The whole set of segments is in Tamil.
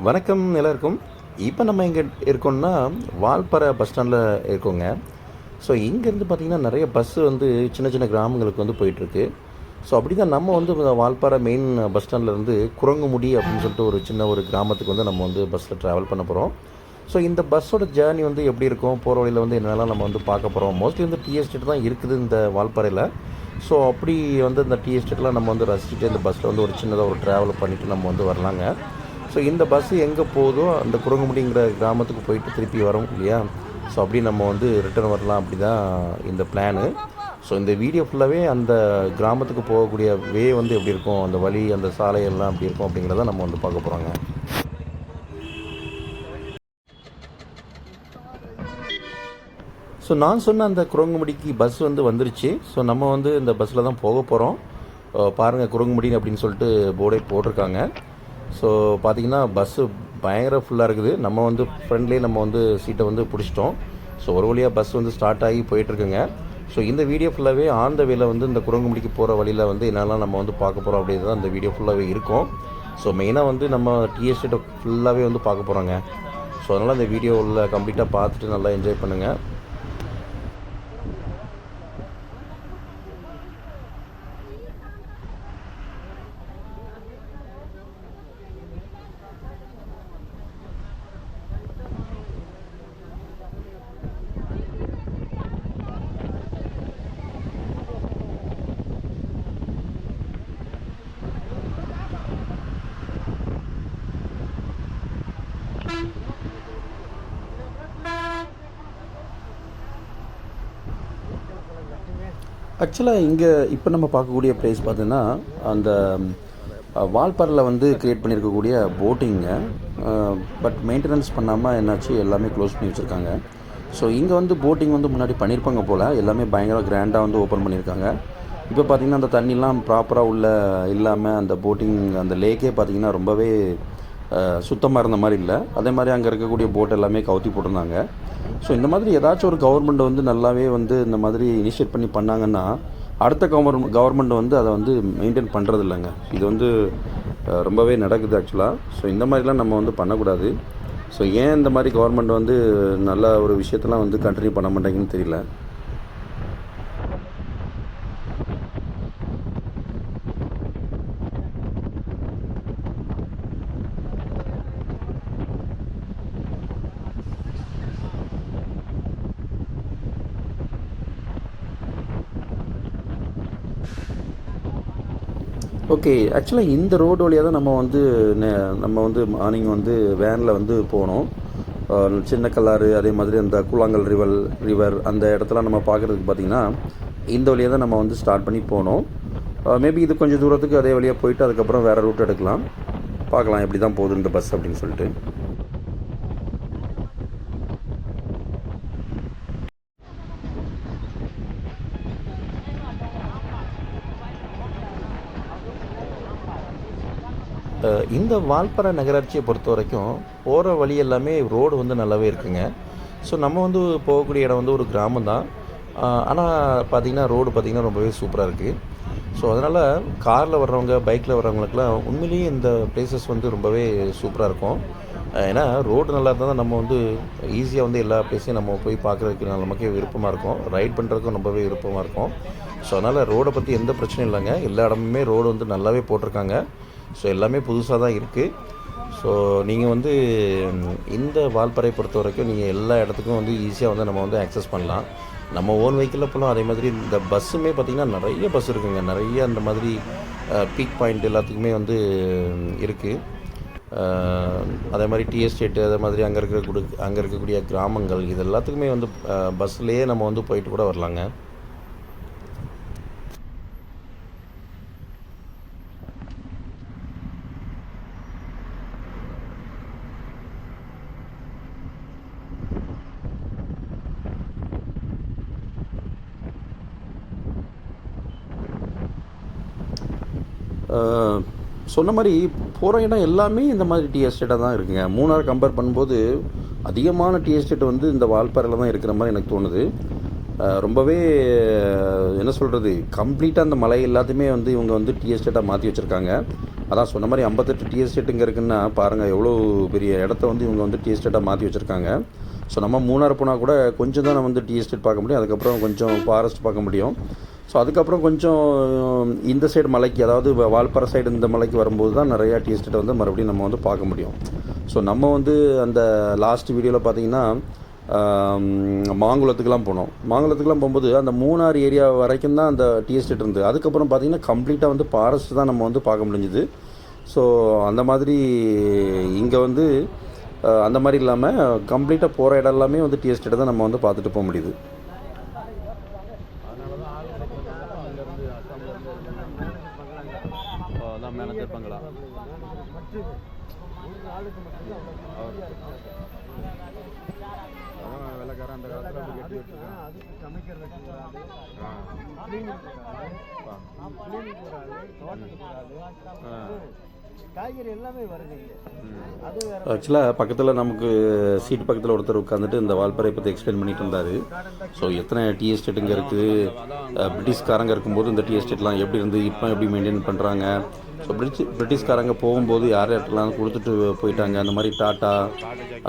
வணக்கம் எல்லாருக்கும். இப்போ நம்ம எங்கே இருக்கோம்னா, வால்பாறை பஸ் ஸ்டாண்டில் இருக்கோங்க. ஸோ இங்கேருந்து பார்த்திங்கன்னா நிறைய பஸ்ஸு வந்து சின்ன சின்ன கிராமங்களுக்கு வந்து போயிட்டுருக்கு. ஸோ அப்படி தான் நம்ம வந்து வால்பாறை மெயின் பஸ் ஸ்டாண்ட்லேருந்து குரங்குமுடி அப்படின்னு சொல்லிட்டு ஒரு சின்ன ஒரு கிராமத்துக்கு வந்து நம்ம வந்து பஸ்ஸில் ட்ராவல் பண்ண போகிறோம். ஸோ இந்த பஸ்ஸோட ஜேர்னி வந்து எப்படி இருக்கும், போகிற வழியில் வந்து என்னெல்லாம் நம்ம வந்து பார்க்க போகிறோம். மோஸ்ட்லி வந்து டீ எஸ்டேட் தான் இருக்குது இந்த வால்பாறையில். ஸோ அப்படி வந்து இந்த டீ எஸ்டேட்லாம் நம்ம வந்து ரசிச்சுட்டு இந்த பஸ்ஸில் வந்து ஒரு சின்னதாக ஒரு ட்ராவல் பண்ணிவிட்டு நம்ம வந்து வரலாங்க. ஸோ இந்த பஸ்ஸு எங்கே போகுதோ அந்த குரங்குமுடிங்கிற கிராமத்துக்கு போயிட்டு திருப்பி வரோம் இல்லையா. ஸோ அப்படி நம்ம வந்து ரிட்டர்ன் வரலாம், அப்படி தான் இந்த பிளானு. ஸோ இந்த வீடியோ ஃபுல்லாகவே அந்த கிராமத்துக்கு போகக்கூடிய வே வந்து எப்படி இருக்கும், அந்த வழி, அந்த சாலையெல்லாம் எப்படி இருக்கும் அப்படிங்கிறத நம்ம வந்து பார்க்க போகிறோங்க. ஸோ நான் சொன்ன அந்த குரங்குமுடிக்கு பஸ் வந்து வந்துருச்சு. ஸோ நம்ம வந்து இந்த பஸ்ஸில் தான் போக போகிறோம். பாருங்கள், குரங்குமுடி அப்படின்னு சொல்லிட்டு போர்டே போட்டிருக்காங்க. ஸோ பார்த்திங்கன்னா பஸ்ஸு பயங்கர ஃபுல்லாக இருக்குது. நம்ம வந்து ஃப்ரெண்ட்லேயே நம்ம வந்து சீட்டை வந்து பிடிச்சிட்டோம். ஸோ ஒரு வழியாக பஸ் வந்து ஸ்டார்ட் ஆகி போயிட்டுருக்குங்க. ஸோ இந்த வீடியோ ஃபுல்லாகவே ஆன் த வேல வந்து இந்த குரங்குமுடிக்கு போகிற வழியில் வந்து என்னெல்லாம் நம்ம வந்து பார்க்க போகிறோம் அப்படிங்கிறது தான் இந்த வீடியோ ஃபுல்லாகவே இருக்கும். ஸோ மெயினாக வந்து நம்ம டீ எஸ்டேட்டை ஃபுல்லாகவே வந்து பார்க்க போகிறோங்க. ஸோ அதனால் இந்த வீடியோவில் கம்ப்ளீட்டாக பார்த்துட்டு நல்லா என்ஜாய் பண்ணுங்கள். ஆக்சுவலாக இங்கே இப்போ நம்ம பார்க்கக்கூடிய ப்ளேஸ் பார்த்தீங்கன்னா அந்த வால்பாறையில் வந்து க்ரியேட் பண்ணியிருக்கக்கூடிய போட்டிங்க. பட் மெயின்டெனன்ஸ் பண்ணாமல் என்னாச்சு, எல்லாமே க்ளோஸ் பண்ணி வச்சுருக்காங்க. ஸோ இங்கே வந்து போட்டிங் வந்து முன்னாடி பண்ணியிருப்பாங்க போல், எல்லாமே பயங்கர கிராண்டாக வந்து ஓப்பன் பண்ணியிருக்காங்க. இப்போ பார்த்திங்கன்னா அந்த தண்ணிலாம் ப்ராப்பராக உள்ள இல்லாமல் அந்த போட்டிங் அந்த லேக்கே பார்த்திங்கன்னா ரொம்பவே சுத்தமாக இருந்த மாதிரி இல்லை. அதே மாதிரி அங்கே இருக்கக்கூடிய போட் எல்லாமே கவுத்தி போட்டிருந்தாங்க. ஸோ இந்த மாதிரி ஏதாச்சும் ஒரு கவர்மெண்ட் வந்து நல்லாவே வந்து இந்த மாதிரி இனிஷியேட் பண்ணி பண்ணாங்கன்னா அடுத்த கவர்மெண்ட் வந்து அதை வந்து மெயின்டைன் பண்ணுறது இல்லைங்க. இது வந்து ரொம்பவே நடக்குது ஆக்சுவலாக. ஸோ இந்த மாதிரிலாம் நம்ம வந்து பண்ணக்கூடாது. ஸோ ஏன் இந்த மாதிரி கவர்மெண்ட் வந்து நல்ல ஒரு விஷயத்தெல்லாம் வந்து கண்டினியூ பண்ண மாட்டேங்குன்னு தெரியல. ஓகே, ஆக்சுவலாக இந்த ரோடு வழியாக தான் நம்ம வந்து மார்னிங் வந்து வேனில் வந்து போனோம். சின்ன கல்லாறு, அதே மாதிரி அந்த கூழாங்கல் ரிவர் அந்த இடத்துல நம்ம பார்க்குறதுக்கு பார்த்திங்கன்னா இந்த வழியாக தான் நம்ம வந்து ஸ்டார்ட் பண்ணி போனோம். மேபி இது கொஞ்சம் தூரத்துக்கு அதே வழியாக போயிட்டு அதுக்கப்புறம் வேறு ரூட் எடுக்கலாம். பார்க்கலாம் எப்படி தான் போகுது இந்த பஸ் அப்படின்னு சொல்லிட்டு. இந்த வால்பாறை நகராட்சியை பொறுத்த வரைக்கும் போகிற வழி எல்லாமே ரோடு வந்து நல்லாவே இருக்குங்க. ஸோ நம்ம வந்து போகக்கூடிய இடம் வந்து ஒரு கிராமம் தான். ஆனால் பார்த்திங்கன்னா ரோடு பார்த்திங்கன்னா ரொம்பவே சூப்பராக இருக்குது. ஸோ அதனால் காரில் வர்றவங்க, பைக்கில் வர்றவங்களுக்குலாம் உண்மையிலேயே இந்த பிளேசஸ் வந்து ரொம்பவே சூப்பராக இருக்கும். ஏன்னா ரோடு நல்லா இருந்தால் தான் நம்ம வந்து ஈஸியாக வந்து எல்லா பிளேஸையும் நம்ம போய் பார்க்குறதுக்கு நமக்கே விருப்பமாக இருக்கும், ரைட் பண்ணுறதுக்கும் ரொம்பவே விருப்பமாக இருக்கும். ஸோ அதனால் ரோடை பற்றி எந்த பிரச்சனையும் இல்லைங்க. எல்லா இடமுமே ரோடு வந்து நல்லாவே போட்டிருக்காங்க. ஸோ எல்லாமே புதுசாக தான் இருக்குது. ஸோ நீங்கள் வந்து இந்த வால்பாறை பொறுத்த வரைக்கும் நீங்கள் எல்லா இடத்துக்கும் வந்து ஈஸியாக வந்து நம்ம வந்து ஆக்சஸ் பண்ணலாம். நம்ம ஓன் வெஹிக்கிளில் போகலாம். அதே மாதிரி இந்த பஸ்ஸுமே பார்த்திங்கன்னா நிறைய பஸ் இருக்குங்க. நிறைய அந்த மாதிரி பீக் பாயிண்ட் எல்லாத்துக்குமே வந்து இருக்குது. அதே மாதிரி டீ எஸ்டேட்டு, அதே மாதிரி அங்கே இருக்கக்கூடிய கிராமங்கள், இது எல்லாத்துக்குமே வந்து பஸ்ஸுலேயே நம்ம வந்து போயிட்டு கூட வரலாங்க. சொன்ன மாதிரி போகிற இடம் எல்லாமே இந்த மாதிரி டீ எஸ்டேட்டாக தான் இருக்குங்க. மூணார் கம்பேர் பண்ணும்போது அதிகமான டீ எஸ்டேட் வந்து இந்த வால்பாறையில் தான் இருக்கிற மாதிரி எனக்கு தோணுது. ரொம்பவே என்ன சொல்கிறது, கம்ப்ளீட்டாக அந்த மலை எல்லாத்தையுமே வந்து இவங்க வந்து டீ எஸ்டேட்டாக மாற்றி வச்சுருக்காங்க. அதான் சொன்ன மாதிரி 58 டீ எஸ்டேட் இங்கே இருக்குன்னா பாருங்கள், எவ்வளோ பெரிய இடத்த வந்து இவங்க வந்து டீ எஸ்டேட்டாக மாற்றி வச்சுருக்காங்க. ஸோ நம்ம மூணார் போனால் கூட கொஞ்சம் தான் நம்ம வந்து டீ எஸ்டேட் பார்க்க முடியும், அதுக்கப்புறம் கொஞ்சம் ஃபாரஸ்ட் பார்க்க முடியும். ஸோ அதுக்கப்புறம் கொஞ்சம் இந்த சைடு மலைக்கு, அதாவது வால்பாறை சைடு இந்த மலைக்கு வரும்போது தான் நிறையா டீ எஸ்டேட்டை வந்து மறுபடியும் நம்ம வந்து பார்க்க முடியும். ஸோ நம்ம வந்து அந்த லாஸ்ட் வீடியோவில் பார்த்தீங்கன்னா மாங்குளத்துக்கெலாம் போனோம். மாங்குளத்துக்கெலாம் போகும்போது அந்த மூணார் ஏரியா வரைக்கும் தான் அந்த டீ எஸ்டேட் இருந்தது. அதுக்கப்புறம் பார்த்திங்கன்னா கம்ப்ளீட்டாக வந்து ஃபாரஸ்ட் தான் நம்ம வந்து பார்க்க முடிஞ்சுது. ஸோ அந்த மாதிரி இங்கே வந்து அந்த மாதிரி இல்லாமல் கம்ப்ளீட்டாக போகிற இடம் எல்லாமே வந்து டீ எஸ்டேட்டை தான் நம்ம வந்து பார்த்துட்டு போக முடியுது. மேனேஜர் பங்களா வெள்ளக்காரன் அந்த காலத்தில் அப்படி கட்டி வச்சுருக்கான். அதுக்கு சமைக்கிறதுக்கு காய்கறி எல்லாமே வருது. ஆக்சுவலாக பக்கத்தில் நமக்கு சீட்டு பக்கத்தில் ஒருத்தர் உட்காந்துட்டு இந்த வால்பாறை பற்றி எக்ஸ்பிளைன் பண்ணிட்டு இருந்தார். ஸோ எத்தனை டீ எஸ்டேட் இங்கே இருக்குது, பிரிட்டிஷ்காரங்க இருக்கும்போது இந்த டீ எஸ்டேட்லாம் எப்படி இருந்து இப்போ எப்படி மெயின்டைன் பண்ணுறாங்க. ஸோ பிரிட்டிஷ்காரங்க போகும்போது யார் யார்ட்டெல்லாம் கொடுத்துட்டு போயிட்டாங்க, அந்த மாதிரி டாட்டா,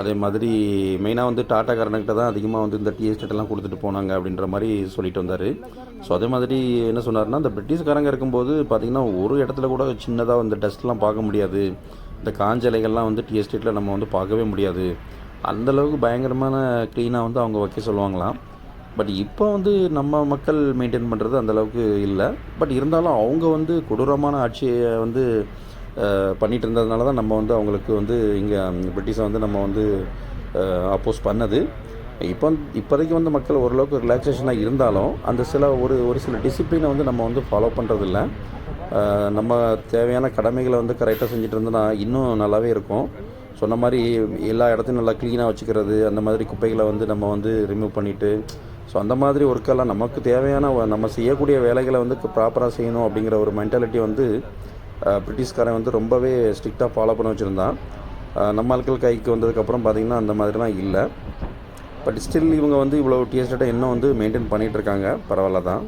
அதே மாதிரி மெயினாக வந்து டாட்டாக்காரன்கிட்ட தான் அதிகமாக வந்து இந்த டீ எஸ்டேட்டெல்லாம் கொடுத்துட்டு போனாங்க அப்படின்ற மாதிரி சொல்லிட்டு வந்தார். ஸோ அதே மாதிரி என்ன சொன்னார்னா, இந்த பிரிட்டிஷ்காரங்க இருக்கும்போது பார்த்திங்கன்னா ஒரு இடத்துல கூட சின்னதாக இந்த டஸ்ட்லாம் பார்க்க முடியாது, இந்த காஞ்சலைகள்லாம் வந்து டீ எஸ்டேட்டில் நம்ம வந்து பார்க்கவே முடியாது, அந்தளவுக்கு பயங்கரமான க்ளீனாக வந்து அவங்க வைக்க சொல்லுவாங்களாம். பட் இப்போ வந்து நம்ம மக்கள் மெயின்டைன் பண்ணுறது அந்தளவுக்கு இல்லை. பட் இருந்தாலும் அவங்க வந்து கொடூரமான ஆட்சியை வந்து பண்ணிகிட்டு இருந்ததுனால தான் நம்ம வந்து அவங்களுக்கு வந்து இங்கே பிரிட்டிஷை வந்து நம்ம வந்து அப்போஸ் பண்ணது. இப்போதைக்கு வந்து மக்கள் ஓரளவுக்கு ரிலாக்ஸேஷனாக இருந்தாலும் அந்த ஒரு சில டிசிப்ளினை வந்து நம்ம வந்து ஃபாலோ பண்ணுறதில்ல. நம்ம தேவையான கடமைகளை வந்து கரெக்டாக செஞ்சுட்டு இருந்தோன்னா இன்னும் நல்லாவே இருக்கும். சொன்ன மாதிரி எல்லா இடத்தையும் நல்லா க்ளீனாக வச்சுக்கிறது, அந்த மாதிரி குப்பைகளை வந்து நம்ம வந்து ரிமூவ் பண்ணிவிட்டு, ஸோ அந்த மாதிரி ஒர்க்கெல்லாம் நமக்கு தேவையான நம்ம செய்யக்கூடிய வேலைகளை வந்து ப்ராப்பராக செய்யணும் அப்படிங்கிற ஒரு மென்டாலிட்டி வந்து பிரிட்டிஷ்காரன் வந்து ரொம்பவே ஸ்ட்ரிக்டாக ஃபாலோ பண்ண வச்சுருந்தான். நம்ம ஆட்கள் கைக்கு வந்ததுக்கப்புறம் பார்த்திங்கன்னா அந்த மாதிரிலாம் இல்லை. பட் ஸ்டில் இவங்க வந்து இவ்வளோ டீ எஸ்டேட்டை இன்னும் வந்து மெயின்டைன் பண்ணிகிட்டு இருக்காங்க, பரவாயில்ல தான்.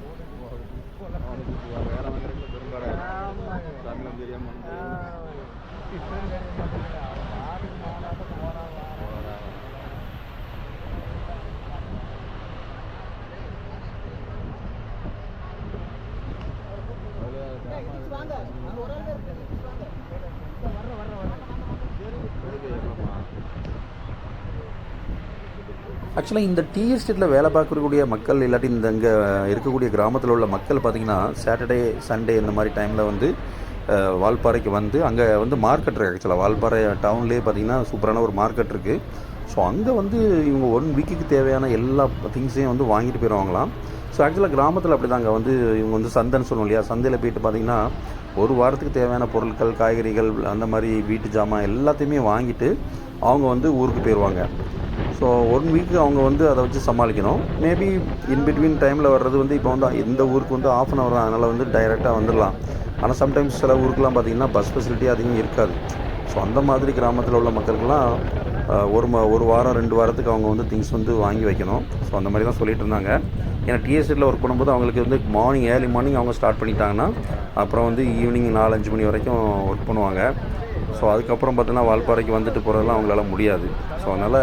ஆக்சுவலாக இந்த டீ எஸ்டேட்டில் வேலை பார்க்கக்கூடிய மக்கள் இல்லாட்டி இந்த இங்கே இருக்கக்கூடிய கிராமத்தில் உள்ள மக்கள் பார்த்திங்கன்னா சாட்டர்டே சண்டே இந்த மாதிரி டைமில் வந்து வால்பாறைக்கு வந்து அங்கே வந்து மார்க்கெட் இருக்குது. ஆக்சுவலாக வால்பாறை டவுன்லேயே பார்த்திங்கன்னா சூப்பரான ஒரு மார்க்கெட் இருக்குது. ஸோ அங்கே வந்து இவங்க 1 வீக்குக்கு தேவையான எல்லா திங்ஸையும் வந்து வாங்கிட்டு போயிடுவாங்களாம். ஸோ ஆக்சுவலாக கிராமத்தில் அப்படி தாங்க வந்து இவங்க வந்து சந்தைன்னு சொல்லுவோம் இல்லையா, சந்தையில் போயிட்டு பார்த்திங்கன்னா ஒரு வாரத்துக்கு தேவையான பொருட்கள், காய்கறிகள், அந்த மாதிரி வீட்டு ஜாமான் எல்லாத்தையுமே வாங்கிட்டு அவங்க வந்து ஊருக்கு போயிடுவாங்க. ஸோ 1 வீக்கு அவங்க வந்து அதை வச்சு சமாளிக்கணும். மேபி இன்பிட்வீன் டைமில் வர்றது வந்து இப்போ வந்து இந்த ஊருக்கு வந்து ½ அன் ஹவர் தான், அதனால் வந்து டைரெக்டாக வந்துடலாம். ஆனால் சம்டைம்ஸ் சில ஊருக்கெலாம் பார்த்திங்கன்னா பஸ் ஃபெசிலிட்டி அதிகம் இருக்காது. ஸோ அந்த மாதிரி கிராமத்தில் உள்ள மக்களுக்கெல்லாம் ஒரு வாரம் 2 வாரத்துக்கு அவங்க வந்து திங்ஸ் வந்து வாங்கி வைக்கணும். ஸோ அந்த மாதிரி தான் சொல்லிகிட்டு இருந்தாங்க. ஏன்னா டீ எஸ்டேட்டில் ஒர்க் பண்ணும்போது அவங்களுக்கு வந்து ஏர்லி மார்னிங் அவங்க ஸ்டார்ட் பண்ணிட்டாங்கன்னா அப்புறம் வந்து ஈவினிங் 4-5 மணி வரைக்கும் ஒர்க் பண்ணுவாங்க. ஸோ அதுக்கப்புறம் பார்த்தீங்கன்னா வால்பாறைக்கு வந்துட்டு போகிறதெல்லாம் அவங்களால முடியாது. ஸோ அதனால்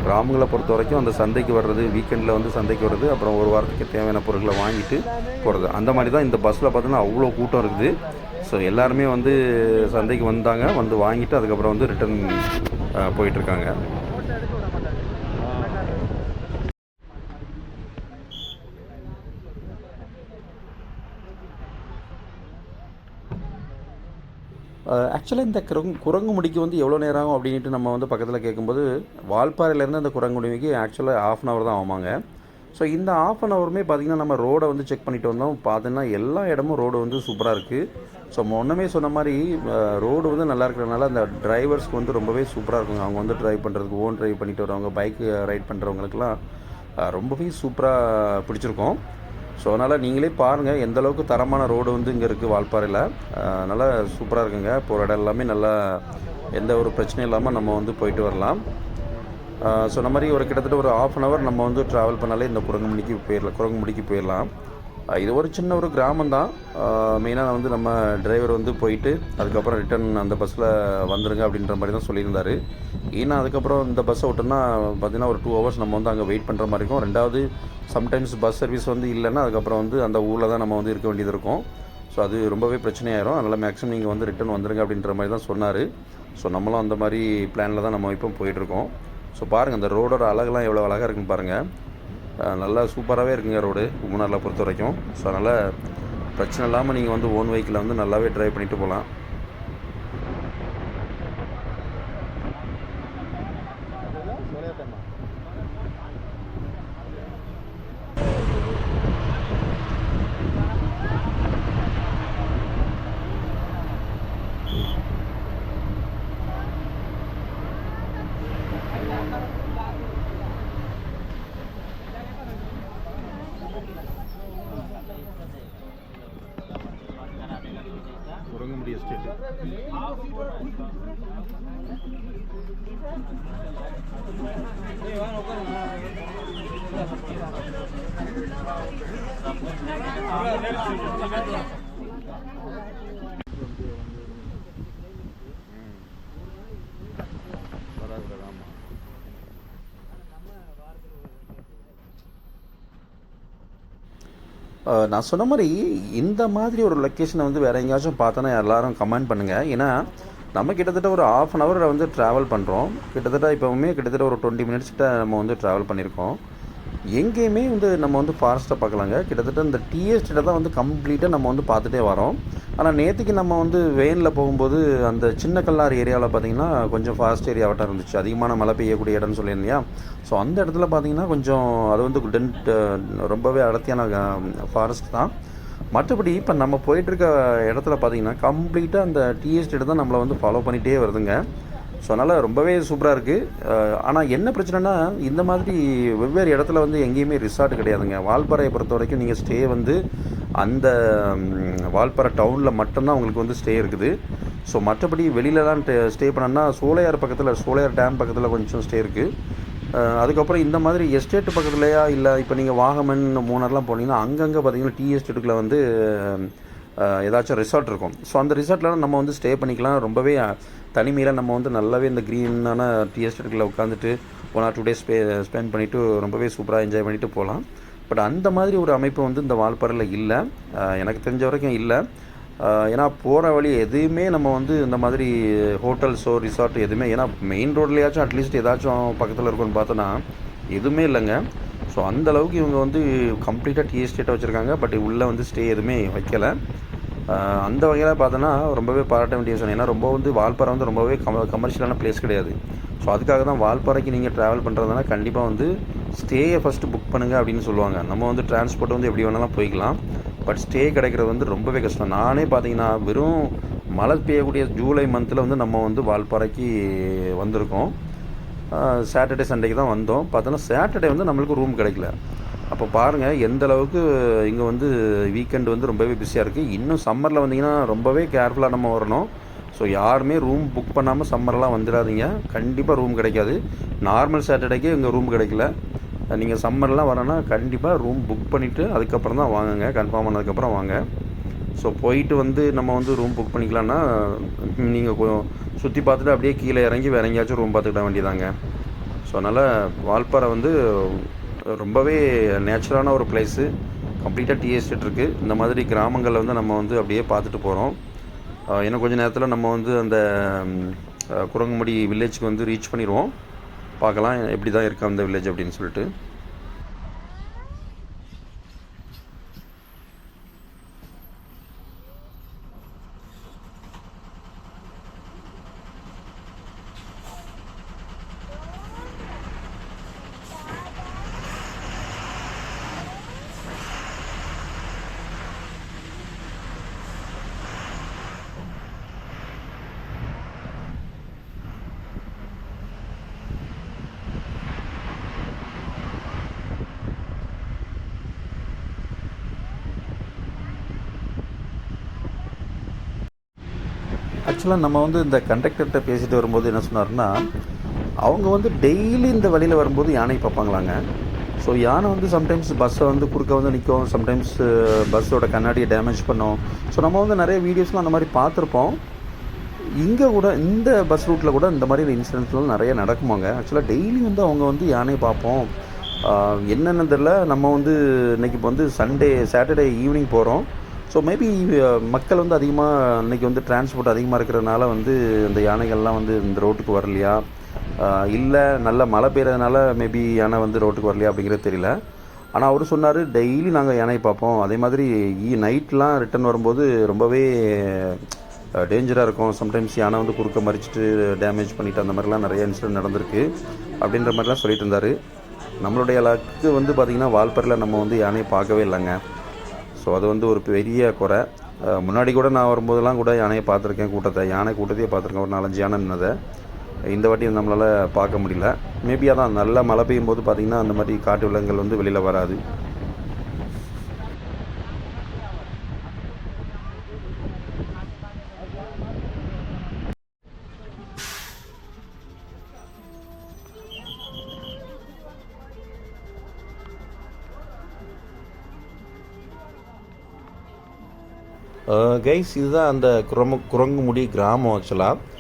கிராமங்களை பொறுத்த வரைக்கும் அந்த சந்தைக்கு வர்றது, வீக்கெண்டில் வந்து சந்தைக்கு வர்றது, அப்புறம் ஒரு வாரத்துக்கு தேவையான பொருட்களை வாங்கிட்டு போகிறது, அந்த மாதிரி தான். இந்த பஸ்ஸில் பார்த்தீங்கன்னா அவ்வளோ கூட்டம் இருக்குது. ஸோ எல்லாருமே வந்து சந்தைக்கு வந்து வாங்கிட்டு அதுக்கப்புறம் வந்து ரிட்டர்ன் போயிட்டுருக்காங்க. ஆக்சுவலாக இந்த குரங்கு முடிக்கு வந்து எவ்வளோ நேரம் ஆகும் அப்படின்ட்டு நம்ம வந்து பக்கத்தில் கேட்கும்போது, வால்பாறையிலேருந்து அந்த குரங்கு முடிக்கு ஆக்சுவலாக ½ அன் ஹவர் தான் ஆகுமாங்க. ஸோ இந்த ½ அன் ஹவருமே பார்த்திங்கன்னா நம்ம ரோடை வந்து செக் பண்ணிட்டு வந்தோம். பார்த்தீங்கன்னா எல்லா இடமும் ரோடு வந்து சூப்பராக இருக்குது. ஸோ முன்னமே சொன்ன மாதிரி ரோடு வந்து நல்லா இருக்கிறதுனால அந்த டிரைவர்ஸ்க்கு வந்து ரொம்பவே சூப்பராக இருக்குங்க. அவங்க வந்து ட்ரைவ் பண்ணுறதுக்கு, ஓன் ட்ரைவ் பண்ணிட்டு வரவங்க, பைக்கு ரைட் பண்ணுறவங்களுக்குலாம் ரொம்பவே சூப்பராக பிடிச்சிருக்கும். ஸோ அதனால் நீங்களே பாருங்கள் எந்தளவுக்கு தரமான ரோடு வந்து இங்கே இருக்குது வால்பாறையில். நல்லா சூப்பராக இருக்குங்க. போகிற இடம் எல்லாமே நல்லா எந்த ஒரு பிரச்சனையும் இல்லாமல் நம்ம வந்து போயிட்டு வரலாம். சொன்ன மாதிரி ஒரு கிட்டத்தட்ட ஒரு ½ அன் ஹவர் நம்ம வந்து ட்ராவல் பண்ணாலே இந்த குரங்குமடிக்கு போயிடலாம். இது ஒரு சின்ன ஒரு கிராமம் தான். மெயினாக வந்து நம்ம டிரைவர் வந்து போயிட்டு அதுக்கப்புறம் ரிட்டன் அந்த பஸ்ஸில் வந்துடுங்க அப்படின்ற மாதிரி தான் சொல்லியிருந்தார். ஏன்னா அதுக்கப்புறம் இந்த பஸ்ஸை விட்டோம்னா பார்த்திங்கன்னா ஒரு 2 ஹவர்ஸ் நம்ம வந்து அங்கே வெயிட் பண்ணுற மாதிரி இருக்கும். ரெண்டாவது சம்டைம்ஸ் பஸ் சர்வீஸ் வந்து இல்லைன்னா அதுக்கப்புறம் வந்து அந்த ஊரில் தான் நம்ம வந்து இருக்க வேண்டியது இருக்கும். ஸோ அது ரொம்பவே பிரச்சனையாயிரும். அதனால் மேக்ஸிமம் நீங்கள் வந்து ரிட்டன் வந்துடுங்க அப்படின்ற மாதிரி தான் சொன்னார். ஸோ நம்மளும் அந்த மாதிரி பிளானில் தான் நம்ம இப்போ போயிட்டுருக்கோம். ஸோ பாருங்கள் அந்த ரோடோட அழகெல்லாம் எவ்வளோ அழகாக இருக்குன்னு பாருங்கள். நல்லா சூப்பராகவே இருக்குங்க ரோடு மூணாரில் பொறுத்த வரைக்கும். ஸோ அதனால் பிரச்சனை இல்லாமல் நீங்கள் வந்து ஓன் வெஹிக்கிளை வந்து நல்லாவே ட்ரைவ் பண்ணிவிட்டு போகலாம். குரங்குமடி எஸ்டேட்டு. நான் சொன்ன மாதிரி இந்த மாதிரி ஒரு லொக்கேஷனை வந்து வேறு எங்கேயாச்சும் பார்த்தோன்னா எல்லோரும் கமெண்ட் பண்ணுங்கள். ஏன்னா நம்ம கிட்டத்தட்ட ஒரு ½ அன் ஹவர் வந்து ட்ராவல் பண்ணுறோம். கிட்டத்தட்ட ஒரு 20 மினிட்ஸ் கிட்ட நம்ம வந்து ட்ராவல் பண்ணியிருக்கோம். எங்கேயுமே வந்து நம்ம வந்து ஃபாரஸ்ட்டை பார்க்கலாங்க. கிட்டத்தட்ட இந்த டீ எஸ்டேட்டை தான் வந்து கம்ப்ளீட்டாக நம்ம வந்து பார்த்துட்டே வரோம். ஆனால் நேற்றுக்கு நம்ம வந்து வேனில் போகும்போது அந்த சின்ன கல்லாறு ஏரியாவில் பார்த்திங்கன்னா கொஞ்சம் ஃபாரஸ்ட் ஏரியாவாட்டம் இருந்துச்சு. அதிகமான மழை பெய்யக்கூடிய இடம்னு சொல்லியிருந்தியா. ஸோ அந்த இடத்துல பார்த்திங்கன்னா கொஞ்சம் அது வந்து ரொம்பவே அடர்த்தியான ஃபாரஸ்ட் தான். மற்றபடி இப்போ நம்ம போயிட்டுருக்க இடத்துல பார்த்திங்கன்னா கம்ப்ளீட்டாக அந்த டீ எஸ்டேட் தான் நம்மளை வந்து ஃபாலோ பண்ணிகிட்டே வருதுங்க. ஸோ அதனால் ரொம்பவே சூப்பராக இருக்குது. ஆனால் என்ன பிரச்சனைனா இந்த மாதிரி வெவ்வேறு இடத்துல வந்து எங்கேயுமே ரிசார்ட் கிடையாதுங்க. வால்பாறையை பொறுத்த வரைக்கும் நீங்கள் ஸ்டே வந்து அந்த வால்பாறை டவுனில் மட்டும்தான் உங்களுக்கு வந்து ஸ்டே இருக்குது. ஸோ மற்றபடி வெளியிலலாம் ஸ்டே பண்ணோன்னா சோலையார் டேம் பக்கத்தில் கொஞ்சம் ஸ்டே இருக்குது. அதுக்கப்புறம் இந்த மாதிரி எஸ்டேட்டு பக்கத்துலையா இல்லை இப்போ நீங்கள் வாகமன் மூணார்லாம் போனீங்கன்னா அங்கங்கே பார்த்தீங்கன்னா டீ எஸ்டேட்டுக்குள்ளே வந்து ஏதாச்சும் ரிசார்ட் இருக்கும். ஸோ அந்த ரிசார்ட்லாம் நம்ம வந்து ஸ்டே பண்ணிக்கலாம். ரொம்பவே தனிமையில் நம்ம வந்து நல்லாவே இந்த க்ரீனான டீ எஸ்டேட்டுக்குள்ளே உட்காந்துட்டு 1 or 2 days ஸ்பெண்ட் பண்ணிவிட்டு ரொம்பவே சூப்பராக என்ஜாய் பண்ணிவிட்டு போகலாம். பட் அந்த மாதிரி ஒரு அமைப்பு வந்து இந்த வால்பாறையில் இல்லை, எனக்கு தெரிஞ்ச வரைக்கும் இல்லை. ஏன்னா போகிற வழி எதுவுமே நம்ம வந்து இந்த மாதிரி ஹோட்டல்ஸோ ரிசார்ட் எதுவுமே, ஏன்னா மெயின் ரோட்லேயாச்சும் அட்லீஸ்ட் ஏதாச்சும் பக்கத்தில் இருக்குன்னு பார்த்தோன்னா எதுவுமே இல்லைங்க. ஸோ அந்தளவுக்கு இவங்க வந்து கம்ப்ளீட்டாக டீ எஸ்டேட்டை வச்சுருக்காங்க. பட் உள்ளே வந்து ஸ்டே எதுவுமே வைக்கலை. அந்த வகையில் பார்த்தோன்னா ரொம்பவே பாராட்ட வேண்டிய விஷயம். ஏன்னா ரொம்ப வந்து வால்பாறை வந்து ரொம்பவே கமர்ஷியலான பிளேஸ் கிடையாது. ஸோ அதுக்காக தான் வால்பாறைக்கு நீங்கள் ட்ராவல் பண்ணுறதுனா கண்டிப்பாக வந்து ஸ்டேயை ஃபஸ்ட்டு புக் பண்ணுங்கள் அப்படின்னு சொல்லுவாங்க. நம்ம வந்து டிரான்ஸ்போர்ட் வந்து எப்படி வேணாலும் போய்க்கலாம். பட் ஸ்டே கிடைக்கிறது வந்து ரொம்பவே கஷ்டம். நானே பார்த்தீங்கன்னா வெறும் மழை பெய்யக்கூடிய ஜூலை மந்தில் வந்து நம்ம வந்து வால்பாறைக்கு வந்திருக்கோம். சாட்டர்டே சண்டேக்கு தான் வந்தோம். பார்த்தோன்னா சாட்டர்டே வந்து நம்மளுக்கு ரூம் கிடைக்கல. அப்போ பாருங்கள் எந்த அளவுக்கு இங்கே வந்து வீக்கெண்டு வந்து ரொம்பவே பிஸியாக இருக்குது. இன்னும் சம்மரில் வந்தீங்கன்னா ரொம்பவே கேர்ஃபுல்லாக நம்ம வரணும். ஸோ யாருமே ரூம் புக் பண்ணாமல் சம்மர்லாம் வந்துடாதீங்க. கண்டிப்பாக ரூம் கிடைக்காது. நார்மல் சாட்டர்டேக்கே இங்கே ரூம் கிடைக்கல. நீங்கள் சம்மர்லாம் வரேன்னா கண்டிப்பாக ரூம் புக் பண்ணிவிட்டு அதுக்கப்புறம் தான் வாங்குங்க. கன்ஃபார்ம் பண்ணதுக்கப்புறம் வாங்க. ஸோ போயிட்டு வந்து நம்ம வந்து ரூம் புக் பண்ணிக்கலான்னா நீங்கள் சுற்றி பார்த்துட்டு அப்படியே கீழே இறங்கி வேறு எங்கேயாச்சும் ரூம் பார்த்துக்கிட வேண்டியதாங்க. ஸோ அதனால் வால்பாறை வந்து ரொம்பவே நேச்சுரலான ஒரு பிளேஸு. கம்ப்ளீட்டாக டீ எஸ்டேட் இருக்குது. இந்த மாதிரி கிராமங்களில் வந்து நம்ம வந்து அப்படியே பார்த்துட்டு போகிறோம். இன்னும் கொஞ்சம் நேரத்தில் நம்ம வந்து அந்த குரங்குமடி வில்லேஜுக்கு வந்து ரீச் பண்ணிடுவோம். பார்க்கலாம் எப்படி தான் இருக்குது அந்த வில்லேஜ் அப்படின்னு சொல்லிட்டு. ஆக்சுவலாக நம்ம வந்து இந்த கண்டக்டர்கிட்ட பேசிட்டு வரும்போது என்ன சொன்னார்னா, அவங்க வந்து டெய்லி இந்த வழியில் வரும்போது யானை பார்ப்பாங்களாங்க. ஸோ யானை வந்து சம்டைம்ஸ் பஸ்ஸை வந்து குறுக்க வந்து நிற்கும், சம்டைம்ஸ் பஸ்ஸோட கண்ணாடியை டேமேஜ் பண்ணும். ஸோ நம்ம வந்து நிறைய வீடியோஸ்லாம் அந்த மாதிரி பார்த்துருப்போம். இங்கே கூட இந்த பஸ் ரூட்டில் கூட இந்த மாதிரி இன்சிடென்ட்ஸ்லாம் நிறைய நடக்குமாங்க. ஆக்சுவலாக டெய்லி வந்து அவங்க வந்து யானையை பார்ப்போம். என்னென்னு தெரில. நம்ம வந்து இன்றைக்கி இப்போ வந்து சாட்டர்டே ஈவினிங் போகிறோம். ஸோ மேபி மக்கள் வந்து அதிகமாக இன்றைக்கி வந்து டிரான்ஸ்போர்ட் அதிகமாக இருக்கிறதுனால வந்து இந்த யானைகள்லாம் வந்து இந்த ரோட்டுக்கு வரலையா, இல்லை நல்ல மழை பெய்யறதுனால மேபி யானை வந்து ரோட்டுக்கு வரலையா அப்படிங்கிறது தெரியல. ஆனால் அவர் சொன்னார் டெய்லி நாங்கள் யானையை பார்ப்போம். அதே மாதிரி நைட்லாம் ரிட்டன் வரும்போது ரொம்பவே டேஞ்சராக இருக்கும். சம்டைம்ஸ் யானை வந்து குறுக்க மறிச்சிட்டு டேமேஜ் பண்ணிவிட்டு அந்த மாதிரிலாம் நிறைய இன்சிடென்ட் நடந்திருக்கு அப்படின்ற மாதிரிலாம் சொல்லிட்டு இருந்தார். நம்மளுடைய லக்கு வந்து பார்த்திங்கன்னா வால்பாறையில் நம்ம வந்து யானையை பார்க்கவே இல்லைங்க. ஸோ அது வந்து ஒரு பெரிய குறை. முன்னாடி கூட நான் வரும்போதெல்லாம் கூட யானையை பார்த்துருக்கேன், யானை கூட்டத்தையே பார்த்துருக்கேன். ஒரு 4-5 யானை நின்னதை இந்த வாட்டி நம்மளால் பார்க்க முடியல. மேபி அதான் நல்லா மழை பெய்யும் போது பார்த்திங்கன்னா அந்த மாதிரி காட்டு விலங்குகள் வந்து வெளியில் வராது. கைஸ், இதுதான் அந்த குரங்குமுடி கிராமம். ஆக்சுவலாக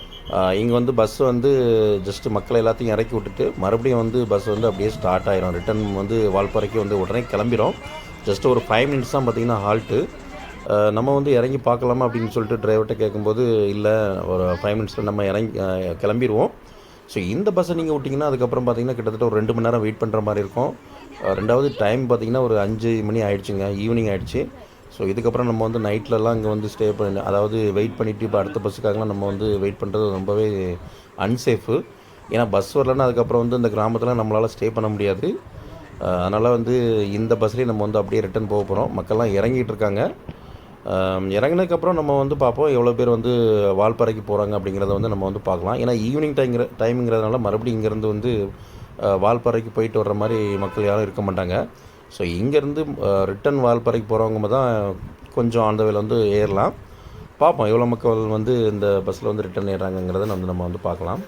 இங்கே வந்து பஸ் வந்து ஜஸ்ட்டு மக்களை எல்லாத்தையும் இறக்கி விட்டுட்டு மறுபடியும் வந்து பஸ் வந்து அப்படியே ஸ்டார்ட் ஆகிரும். ரிட்டன் வந்து வால்பாறைக்கு வந்து உடனே கிளம்பிடும். ஜஸ்ட் ஒரு 5 மினிட்ஸ் தான் பார்த்திங்கன்னா ஹால்ட்டு. நம்ம வந்து இறங்கி பார்க்கலாமா அப்படின்னு சொல்லிட்டு டிரைவர்கிட்ட கேட்கும்போது, இல்லை ஒரு 5 மினிட்ஸில் நம்ம கிளம்பிடுவோம். ஸோ இந்த பஸ்ஸை நீங்கள் விட்டிங்கன்னா அதுக்கப்புறம் பார்த்திங்கன்னா கிட்டத்தட்ட ஒரு 2 மணி நேரம் வெயிட் பண்ணுற மாதிரி இருக்கும். ரெண்டாவது டைம் பார்த்திங்கன்னா ஒரு 5 மணி ஆகிடுச்சுங்க, ஈவினிங் ஆகிடுச்சு. ஸோ இதுக்கப்புறம் நம்ம வந்து நைட்லலாம் இங்கே வந்து ஸ்டே பண்ணி, அதாவது வெயிட் பண்ணிவிட்டு இப்போ அடுத்த பஸ்ஸுக்காகலாம் நம்ம வந்து வெயிட் பண்ணுறது ரொம்பவே அன்சேஃபு. ஏன்னா பஸ் வரலன்னா அதுக்கப்புறம் வந்து இந்த கிராமத்தில் நம்மளால் ஸ்டே பண்ண முடியாது. அதனால் வந்து இந்த பஸ்லேயே நம்ம வந்து அப்படியே ரிட்டன் போக போகிறோம். மக்கள்லாம் இறங்கிட்டு இருக்காங்க. இறங்கினதுக்கப்புறம் நம்ம வந்து பார்ப்போம் எவ்வளோ பேர் வந்து வால்பாறைக்கு போகிறாங்க அப்படிங்கிறத வந்து நம்ம வந்து பார்க்கலாம். ஏன்னா ஈவினிங் டைமுங்கிறதுனால மறுபடியும் இங்கேருந்து வந்து வால்பாறைக்கு போயிட்டு வர்ற மாதிரி மக்கள் யாரும் இருக்க மாட்டாங்க. ஸோ இங்கேருந்து ரிட்டன் வால்பாறைக்கு போகிறவங்க தான் கொஞ்சம் அந்த வேலை வந்து ஏறலாம். பார்ப்போம் எவ்வளோ மக்கள் வந்து இந்த பஸ்ஸில் வந்து ரிட்டன் ஏறாங்கங்கிறத நம்ம வந்து பார்க்கலாம்.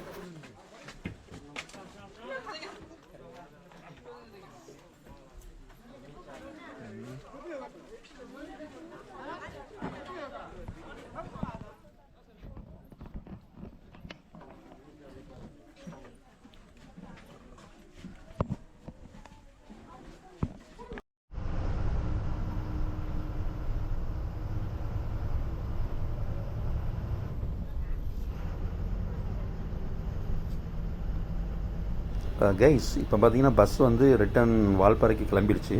கைஸ், இப்போ பார்த்தீங்கன்னா பஸ் வந்து ரிட்டன் வால்பாறைக்கு கிளம்பிடுச்சு.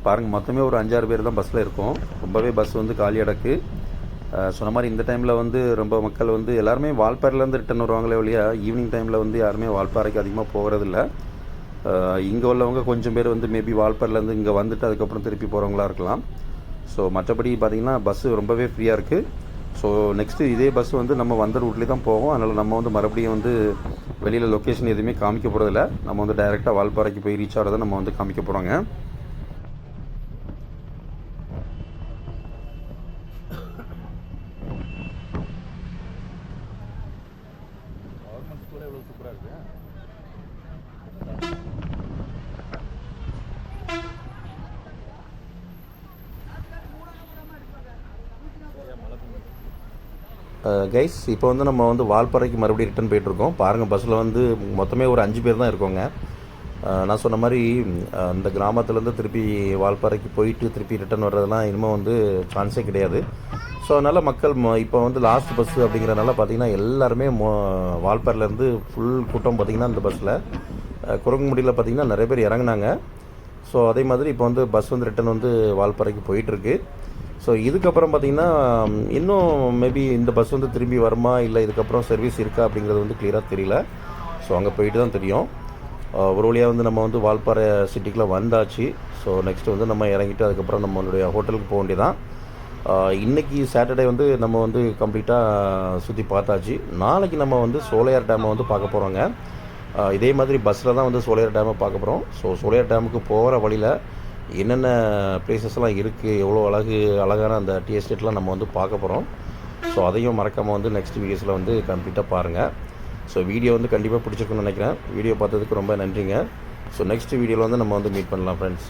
பாருங்கள், மொத்தமே ஒரு 5-6 பேர் தான் பஸ்ஸில் இருக்கும். ரொம்பவே பஸ் வந்து காலியடக்கு. சொன்ன மாதிரி இந்த டைமில் வந்து ரொம்ப மக்கள் வந்து எல்லாருமே வால்பாறையிலேருந்து ரிட்டன் வருவாங்களே ஒழியா ஈவினிங் டைமில் வந்து யாருமே வால்பாறைக்கு அதிகமாக போகிறதில்ல. இங்கே உள்ளவங்க கொஞ்சம் பேர் வந்து மேபி வால்பாறையிலேருந்து இங்கே வந்துட்டு அதுக்கப்புறம் திருப்பி போகிறவங்களா இருக்கலாம். ஸோ மற்றபடி பார்த்திங்கன்னா பஸ்ஸு ரொம்பவே ஃப்ரீயாக இருக்குது. ஸோ நெக்ஸ்ட்டு இதே பஸ் வந்து நம்ம வந்த ரூட்லேயே தான் போவோம். அதனால் நம்ம வந்து மறுபடியும் வந்து வெளியில் லொக்கேஷன் எதுவுமே காமிக்க போகிறதில்ல. நம்ம வந்து டைரெக்டாக வால்பாறைக்கு போய் ரீச் ஆகிறத நம்ம வந்து காமிக்க போகிறோங்க. கைஸ், இப்போ வந்து நம்ம வந்து வால்பாறைக்கு மறுபடியும் ரிட்டன் போயிட்டுருக்கோம். பாருங்கள், பஸ்ஸில் வந்து மொத்தமே ஒரு 5 பேர் தான் இருக்கோங்க. நான் சொன்ன மாதிரி இந்த கிராமத்துலேருந்து திருப்பி வால்பாறைக்கு போயிட்டு திருப்பி ரிட்டன் வர்றதெல்லாம் இனிமேல் வந்து சான்ஸே கிடையாது. ஸோ அதனால் மக்கள் இப்போ வந்து லாஸ்ட் பஸ்ஸு அப்படிங்கிறதுனால பார்த்திங்கன்னா எல்லாருமே வால்பாறையிலேருந்து ஃபுல் கூட்டம் பார்த்திங்கன்னா இந்த பஸ்ஸில் குரங்குமுடியில் பார்த்திங்கன்னா நிறைய பேர் இறங்குனாங்க. ஸோ அதே மாதிரி இப்போ வந்து பஸ் வந்து ரிட்டன் வந்து வால்பாறைக்கு போயிட்டுருக்கு. ஸோ இதுக்கப்புறம் பார்த்திங்கன்னா இன்னும் மேபி இந்த பஸ் வந்து திரும்பி வருமா, இல்லை இதுக்கப்புறம் சர்வீஸ் இருக்கா அப்படிங்கிறது வந்து கிளியராக தெரியல. ஸோ அங்கே போயிட்டு தான் தெரியும். ஒரு வழியாக வந்து நம்ம வந்து வால்பாறை சிட்டிக்குள்ளே வந்தாச்சு. ஸோ நெக்ஸ்ட்டு வந்து நம்ம இறங்கிட்டு அதுக்கப்புறம் நம்மளுடைய ஹோட்டலுக்கு போக வேண்டியதான். இன்றைக்கி சாட்டர்டே வந்து நம்ம வந்து கம்ப்ளீட்டாக சுற்றி பார்த்தாச்சு. நாளைக்கு நம்ம வந்து சோலையார் டேமை வந்து பார்க்க போகிறோங்க. இதே மாதிரி பஸ்ஸில் தான் வந்து சோலையார் டேமை பார்க்க போகிறோம். ஸோ சோலையார் டேமுக்கு போகிற வழியில் என்னென்ன ப்ளேஸஸ்லாம் இருக்குது, எவ்வளோ அழகான அந்த டீ எஸ்டேட்லாம் நம்ம வந்து பார்க்க போகிறோம். ஸோ அதையும் மறக்காமல் வந்து நெக்ஸ்ட் வீடியோஸில் வந்து கம்ப்ளீட்டாக பாருங்கள். ஸோ வீடியோ வந்து கண்டிப்பாக பிடிச்சிருக்குன்னு நினைக்கிறேன். வீடியோ பார்த்ததுக்கு ரொம்ப நன்றிங்க. ஸோ நெக்ஸ்ட் வீடியோவில் வந்து நம்ம வந்து மீட் பண்ணலாம் ஃப்ரெண்ட்ஸ்.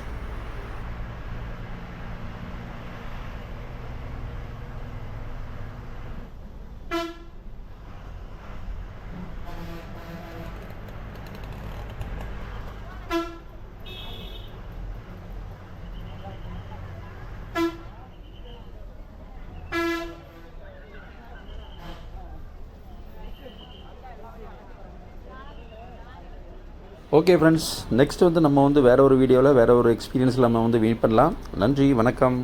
ஓகே ஃப்ரெண்ட்ஸ், நெக்ஸ்ட் வந்து நம்ம வந்து வேறு ஒரு வீடியோவில் வேறு ஒரு எக்ஸ்பீரியன்ஸில் நம்ம வந்து மீட் பண்ணலாம். நன்றி, வணக்கம்.